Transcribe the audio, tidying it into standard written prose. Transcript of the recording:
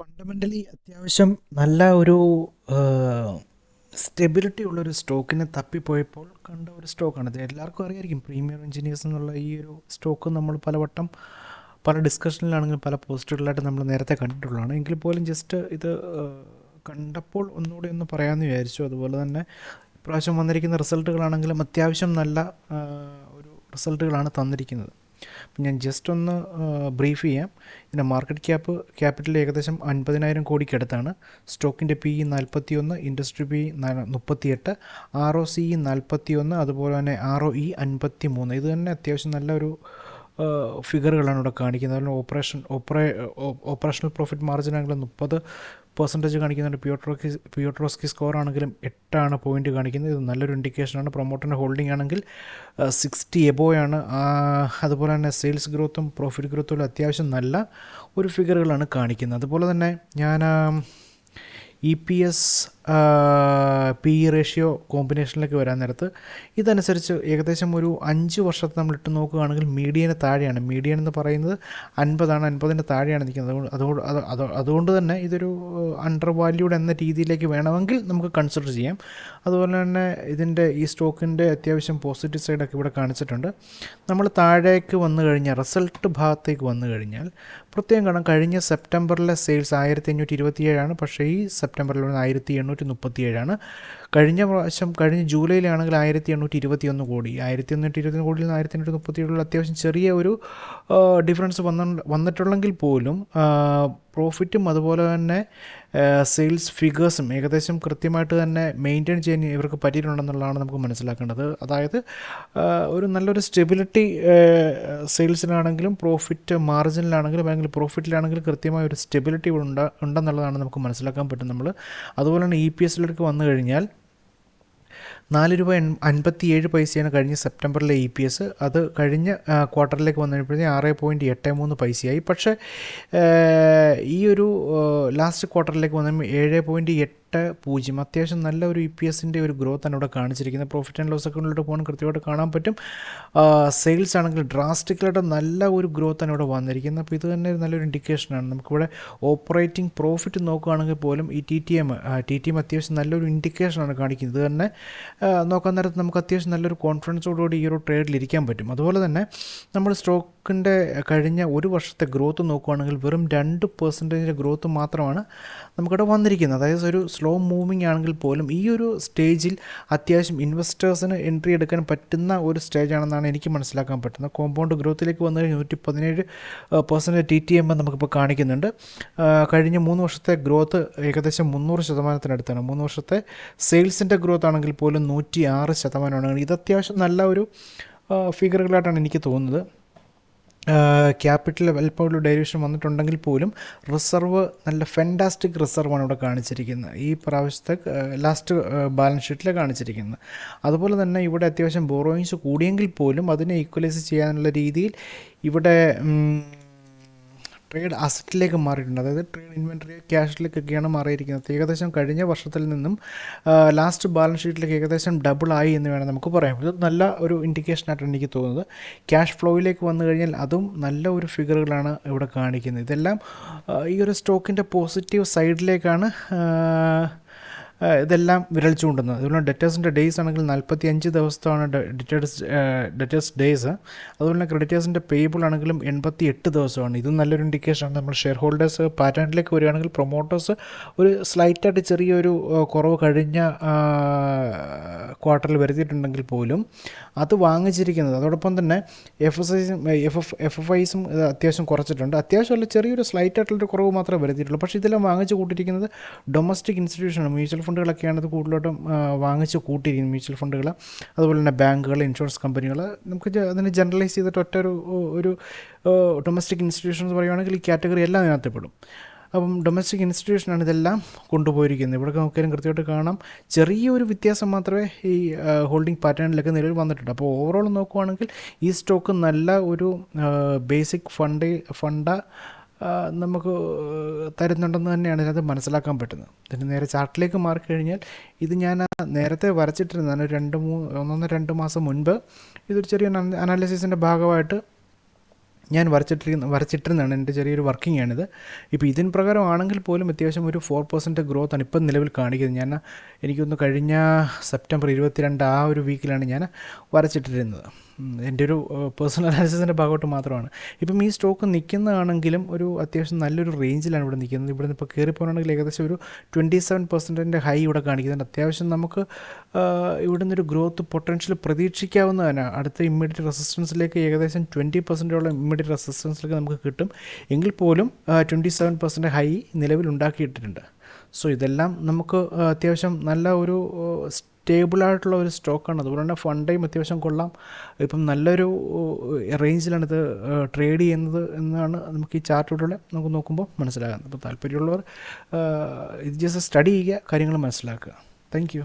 Fundamentally അത്യാവശ്യം നല്ല ഒരു സ്റ്റെബിലിറ്റി ഉള്ളൊരു സ്റ്റോക്കിനെ തപ്പിപ്പോയപ്പോൾ കണ്ട ഒരു സ്റ്റോക്കാണ് ഇത്. എല്ലാവർക്കും അറിയായിരിക്കും പ്രീമിയർ എഞ്ചിനീയേഴ്സ് എന്നുള്ള ഈ ഒരു സ്റ്റോക്ക് നമ്മൾ പലവട്ടം പല ഡിസ്കഷനിലാണെങ്കിലും പല പോസ്റ്റുകളിലായിട്ട് നമ്മൾ നേരത്തെ കണ്ടിട്ടുള്ളതാണ്. എങ്കിൽ പോലും ജസ്റ്റ് ഇത് കണ്ടപ്പോൾ ഒന്നുകൂടി ഒന്ന് പറയാമെന്ന് വിചാരിച്ചു. അതുപോലെ തന്നെ ഇപ്രാവശ്യം വന്നിരിക്കുന്ന റിസൾട്ടുകളാണെങ്കിലും അത്യാവശ്യം നല്ല ഒരു റിസൾട്ടുകളാണ് തന്നിരിക്കുന്നത്. അപ്പം ഞാൻ ജസ്റ്റ് ഒന്ന് ബ്രീഫ് ചെയ്യാം. ഇതിൻ്റെ മാർക്കറ്റ് ക്യാപിറ്റൽ ഏകദേശം 50,000 കോടിക്കടുത്താണ്. സ്റ്റോക്കിൻ്റെ PE 41, ഇൻഡസ്ട്രി PE 38, ROCE 41, അതുപോലെ തന്നെ ROE 53. ഇത് തന്നെ അത്യാവശ്യം നല്ലൊരു ഫിഗറുകളാണ് ഇവിടെ കാണിക്കുന്നത്. അതുപോലെ ഓപ്പറേഷണൽ പ്രോഫിറ്റ് മാർജിൻ ആണെങ്കിലും 30% കാണിക്കുന്നുണ്ട്. പിയോട്രോസ്കി സ്കോർ ആണെങ്കിലും 8 പോയിന്റ് കാണിക്കുന്നത്. ഇത് നല്ലൊരു ഇൻഡിക്കേഷനാണ്. പ്രൊമോട്ടറിൻ്റെ ഹോൾഡിംഗ് ആണെങ്കിൽ 60 എബോയാണ്. അതുപോലെ തന്നെ സെയിൽസ് ഗ്രോത്തും പ്രോഫിറ്റ് ഗ്രോത്തും അത്യാവശ്യം നല്ല ഒരു ഫിഗറുകളാണ് കാണിക്കുന്നത്. അതുപോലെ തന്നെ ഞാൻ EPS PE റേഷ്യോ കോമ്പിനേഷനിലേക്ക് വരാൻ നേരത്ത് ഇതനുസരിച്ച് ഏകദേശം ഒരു 5 വർഷത്തെ നമ്മൾ ഇട്ട് നോക്കുകയാണെങ്കിൽ മീഡിയന് താഴെയാണ്. മീഡിയൻ എന്ന് പറയുന്നത് 50 50-ൻ്റെ താഴെയാണ് നിൽക്കുന്നത്. അതുകൊണ്ട് തന്നെ ഇതൊരു അണ്ടർ വാല്യൂഡ് എന്ന രീതിയിലേക്ക് വേണമെങ്കിൽ നമുക്ക് കൺസിഡർ ചെയ്യാം. അതുപോലെ തന്നെ ഇതിൻ്റെ ഈ സ്റ്റോക്കിൻ്റെ അത്യാവശ്യം പോസിറ്റീവ് സൈഡൊക്കെ ഇവിടെ കാണിച്ചിട്ടുണ്ട്. നമ്മൾ താഴേക്ക് വന്നു കഴിഞ്ഞാൽ റിസൾട്ട് ഭാഗത്തേക്ക് വന്നു കഴിഞ്ഞാൽ പ്രത്യേകം കാണാം, കഴിഞ്ഞ സെപ്റ്റംബറിലെ സെയിൽസ് 1527 പക്ഷേ ഈ സെപ്റ്റംബറിൽ 1837. കഴിഞ്ഞ ജൂലൈയിലാണെങ്കിൽ 1821 കോടി. 1821 കോടിയിൽ നിന്ന് 1837 അത്യാവശ്യം ചെറിയ ഒരു ഡിഫറൻസ് വന്നിട്ടുള്ളെങ്കിൽ പോലും പ്രോഫിറ്റും അതുപോലെ തന്നെ സെയിൽസ് ഫിഗേഴ്സും ഏകദേശം കൃത്യമായിട്ട് തന്നെ മെയിൻറ്റെയിൻ ചെയ്യാൻ ഇവർക്ക് പറ്റിയിട്ടുണ്ടെന്നുള്ളതാണ് നമുക്ക് മനസ്സിലാക്കേണ്ടത്. അതായത് ഒരു നല്ലൊരു സ്റ്റെബിലിറ്റി സെയിൽസിലാണെങ്കിലും പ്രോഫിറ്റ് മാർജിനിലാണെങ്കിലും അല്ലെങ്കിൽ പ്രോഫിറ്റിലാണെങ്കിലും കൃത്യമായ ഒരു സ്റ്റെബിലിറ്റി ഉണ്ടെന്നുള്ളതാണ് നമുക്ക് മനസ്സിലാക്കാൻ പറ്റും നമ്മൾ. അതുപോലെ തന്നെ EPSലേക്ക് വന്നു കഴിഞ്ഞാൽ 4 രൂപ 57 കഴിഞ്ഞ സെപ്റ്റംബറിലെ EPS. അത് കഴിഞ്ഞ ക്വാർട്ടറിലേക്ക് വന്നപ്പോഴത്തേക്കും 6.83 പക്ഷേ ഈ ഒരു ലാസ്റ്റ് ക്വാർട്ടറിലേക്ക് വന്നപ്പോൾ 7.80. അത്യാവശ്യം നല്ല ഒരു EPSൻ്റെ ഒരു ഗ്രോത്താണ് ഇവിടെ കാണിച്ചിരിക്കുന്നത്. പ്രോഫിറ്റ് ആൻഡ് ലോസ് അക്കൗണ്ടിലോട്ട് പോകാൻ കൃത്യമായിട്ട് കാണാൻ പറ്റും. സെയിൽസ് ആണെങ്കിൽ ഡ്രാസ്റ്റിക്കലായിട്ട് നല്ല ഒരു ഗ്രോത്താണ് ഇവിടെ വന്നിരിക്കുന്നത്. അപ്പോൾ ഇത് തന്നെ നല്ലൊരു ഇൻഡിക്കേഷനാണ്. നമുക്കിവിടെ ഓപ്പറേറ്റിംഗ് പ്രോഫിറ്റ് നോക്കുകയാണെങ്കിൽ പോലും ഈ TTM അത്യാവശ്യം നല്ലൊരു ഇൻഡിക്കേഷനാണ് കാണിക്കുന്നത്. ഇത് തന്നെ നോക്കാൻ നേരത്ത് നമുക്ക് അത്യാവശ്യം നല്ലൊരു കോൺഫിഡൻസോടുകൂടി ഈ ഒരു ട്രേഡിൽ ഇരിക്കാൻ പറ്റും. അതുപോലെ തന്നെ നമ്മൾ സ്റ്റോക്കിൻ്റെ കഴിഞ്ഞ ഒരു വർഷത്തെ ഗ്രോത്ത് നോക്കുകയാണെങ്കിൽ വെറും 2% ഗ്രോത്ത് മാത്രമാണ് നമുക്കിവിടെ വന്നിരിക്കുന്നത്. അതായത് ഒരു സ്ലോ മൂവിങ് ആണെങ്കിൽ പോലും ഈ ഒരു സ്റ്റേജിൽ അത്യാവശ്യം ഇൻവെസ്റ്റേഴ്സിന് എൻട്രി എടുക്കാൻ പറ്റുന്ന ഒരു സ്റ്റേജാണെന്നാണ് എനിക്ക് മനസ്സിലാക്കാൻ പറ്റുന്നത്. കോമ്പൗണ്ട് ഗ്രോത്തിലേക്ക് വന്നു കഴിഞ്ഞാൽ 117% TTM നമുക്കിപ്പോൾ കാണിക്കുന്നുണ്ട്. കഴിഞ്ഞ 3 വർഷത്തെ ഗ്രോത്ത് ഏകദേശം 300%-അടുത്താണ്. 3 വർഷത്തെ സെയിൽസിൻ്റെ ഗ്രോത്ത് ആണെങ്കിൽ പോലും 106%. ഇത് അത്യാവശ്യം നല്ല ഒരു ഫിഗറുകളായിട്ടാണ് എനിക്ക് തോന്നുന്നത്. ക്യാപിറ്റൽ അല്പം ഒരു ഡൈല്യൂഷൻ വന്നിട്ടുണ്ടെങ്കിൽ പോലും റിസർവ് നല്ല ഫെൻറ്റാസ്റ്റിക് റിസർവാണ് ഇവിടെ കാണിച്ചിരിക്കുന്നത്. ഈ പ്രാവശ്യത്തെ ലാസ്റ്റ് ബാലൻസ് ഷീറ്റിൽ കാണിച്ചിരിക്കുന്നത്. അതുപോലെ തന്നെ ഇവിടെ അത്യാവശ്യം ബോറോയിങ്സ് കൂടിയെങ്കിൽ പോലും അതിനെ ഈക്വലൈസ് ചെയ്യാനുള്ള രീതിയിൽ ഇവിടെ ട്രേഡ് അസറ്റിലേക്ക് മാറിയിട്ടുണ്ട്. അതായത് ട്രേഡ് ഇൻവെൻറ്ററി ക്യാഷിലേക്കൊക്കെയാണ് മാറിയിരിക്കുന്നത്. ഏകദേശം കഴിഞ്ഞ വർഷത്തിൽ നിന്നും ലാസ്റ്റ് ബാലൻസ് ഷീറ്റിലേക്ക് ഏകദേശം ഡബിളായി എന്ന് വേണം നമുക്ക് പറയാം. ഇത് നല്ല ഒരു ഇൻഡിക്കേഷനായിട്ടാണ് എനിക്ക് തോന്നുന്നത്. ക്യാഷ് ഫ്ലോയിലേക്ക് വന്നു കഴിഞ്ഞാൽ അതും നല്ല ഒരു ഫിഗറുകളാണ് ഇവിടെ കാണിക്കുന്നത്. ഇതെല്ലാം ഈ ഒരു സ്റ്റോക്കിൻ്റെ പോസിറ്റീവ് സൈഡിലേക്കാണ് ഇതെല്ലാം വിരൽ ചൂണ്ടുന്നത്. അതുപോലെ ഡെറ്റേഴ്സിൻ്റെ ഡേയ്സ് ആണെങ്കിൽ 45 ദിവസത്താണ് ഡെറ്റേഴ്സ് ഡേയ്സ്. അതുപോലെ തന്നെ ക്രെഡിറ്റേഴ്സിൻ്റെ പേയബിൾ ആണെങ്കിലും 88 ദിവസമാണ്. ഇതും നല്ലൊരു ഇൻഡിക്കേഷനാണ്. നമ്മൾ ഷെയർ ഹോൾഡേഴ്സ് പാറ്റേണിലേക്ക് വരികയാണെങ്കിൽ പ്രൊമോട്ടേഴ്സ് ഒരു സ്ലൈറ്റായിട്ട് ചെറിയൊരു കുറവ് കഴിഞ്ഞ ക്വാർട്ടറിൽ വരുത്തിയിട്ടുണ്ടെങ്കിൽ പോലും അത് വാങ്ങിച്ചിരിക്കുന്നത്. അതോടൊപ്പം തന്നെ FFIസും അത്യാവശ്യം കുറച്ചിട്ടുണ്ട്. അത്യാവശ്യമല്ല, ചെറിയൊരു സ്ലൈറ്റായിട്ടുള്ളൊരു കുറവ് മാത്രമേ വരുത്തിയിട്ടുള്ളൂ. പക്ഷേ ഇതെല്ലാം വാങ്ങിച്ച് കൂട്ടിയിരിക്കുന്നത് ഡൊമസ്റ്റിക് ഇൻസ്റ്റിറ്റ്യൂഷനാണ്. മ്യൂച്വൽ ഫണ്ടുകളൊക്കെയാണ് ഇത് കൂടുതലായിട്ടും വാങ്ങിച്ച് കൂട്ടിയിരിക്കുന്നത്. മ്യൂച്വൽ ഫണ്ടുകൾ, അതുപോലെ തന്നെ ബാങ്കുകൾ, ഇൻഷുറൻസ് കമ്പനികൾ. നമുക്ക് അതിനെ ജനറലൈസ് ചെയ്തിട്ട് ഒരു ഡൊമസ്റ്റിക് ഇൻസ്റ്റിറ്റ്യൂഷൻ എന്ന് പറയുകയാണെങ്കിൽ ഈ കാറ്റഗറി എല്ലാം അതിനകത്ത് പെടും. അപ്പം ഡൊമസ്റ്റിക് ഇൻസ്റ്റിറ്റ്യൂഷനാണ് ഇതെല്ലാം കൊണ്ടുപോയിരിക്കുന്നത്. ഇവിടെ നോക്കിയാലും കൃത്യമായിട്ട് കാണാം, ചെറിയൊരു വ്യത്യാസം മാത്രമേ ഈ ഹോൾഡിംഗ് പാറ്റേണിലൊക്കെ നിലവിൽ വന്നിട്ടുണ്ട്. അപ്പോൾ ഓവറോൾ നോക്കുവാണെങ്കിൽ ഈ സ്റ്റോക്ക് നല്ല ഒരു ബേസിക് ഫണ്ട നമുക്ക് തരുന്നുണ്ടെന്ന് തന്നെയാണ് ഇതിനകത്ത് മനസ്സിലാക്കാൻ പറ്റുന്നത്. ഇതിന് നേരെ ചാർട്ടിലേക്ക് മാറിക്കഴിഞ്ഞാൽ ഇത് ഞാൻ നേരത്തെ വരച്ചിട്ടിരുന്നതാണ് 1-2 മാസം മുൻപ്. ഇതൊരു ചെറിയ അനാലിസിസിൻ്റെ ഭാഗമായിട്ട് ഞാൻ വരച്ചിട്ടിരുന്നതാണ്. എൻ്റെ ചെറിയൊരു വർക്കിംഗ് ആണിത്. ഇപ്പോൾ ഇതിന് പ്രകാരമാണെങ്കിൽ പോലും അത്യാവശ്യം ഒരു 4% ഗ്രോത്താണ് ഇപ്പം നിലവിൽ കാണിക്കുന്നത്. ഞാൻ എനിക്കൊന്ന് കഴിഞ്ഞ സെപ്റ്റംബർ 22 ആ ഒരു വീക്കിലാണ് ഞാൻ വരച്ചിട്ടിരുന്നത്. എൻ്റെ ഒരു പേഴ്സണൽ അനാലിസിസിൻ്റെ ഭാഗമായിട്ട് മാത്രമാണ്. ഇപ്പം ഈ സ്റ്റോക്ക് നിൽക്കുന്നതാണെങ്കിലും ഒരു അത്യാവശ്യം നല്ലൊരു റേഞ്ചിലാണ് ഇവിടെ നിൽക്കുന്നത്. ഇവിടെ നിന്ന് ഇപ്പോൾ കയറിപ്പോകണമെങ്കിൽ ഏകദേശം ഒരു 27% ഹൈ ഇവിടെ കാണിക്കുന്നുണ്ട്. അത്യാവശ്യം നമുക്ക് ഇവിടെ നിന്നൊരു ഗ്രോത്ത് പൊട്ടൻഷ്യൽ പ്രതീക്ഷിക്കാവുന്നതാണ്. അടുത്ത ഇമ്മീഡിയറ്റ് റെസിസ്റ്റൻസിലേക്ക് ഏകദേശം 20%ഓളം ഇമ്മീഡിയറ്റ് റെസിസ്റ്റൻസിലേക്ക് നമുക്ക് കിട്ടും. എങ്കിൽ പോലും 27% ഹൈ നിലവിൽ ഉണ്ടാക്കിയിട്ടിട്ടുണ്ട്. സോ ഇതെല്ലാം നമുക്ക് അത്യാവശ്യം നല്ല ഒരു സ്റ്റേബിളായിട്ടുള്ള ഒരു സ്റ്റോക്കാണ്. അതുപോലെ തന്നെ ഫണ്ടും അത്യാവശ്യം കൊള്ളാം. ഇപ്പം നല്ലൊരു റേഞ്ചിലാണിത് ട്രേഡ് ചെയ്യുന്നത് എന്നാണ് നമുക്ക് ഈ ചാർട്ടിലൂടെ നമുക്ക് നോക്കുമ്പോൾ മനസ്സിലാകുന്നത്. അപ്പോൾ താല്പര്യമുള്ളവർ ഇത് ജസ്റ്റ് സ്റ്റഡി ചെയ്യുക, കാര്യങ്ങൾ മനസ്സിലാക്കുക. Thank you.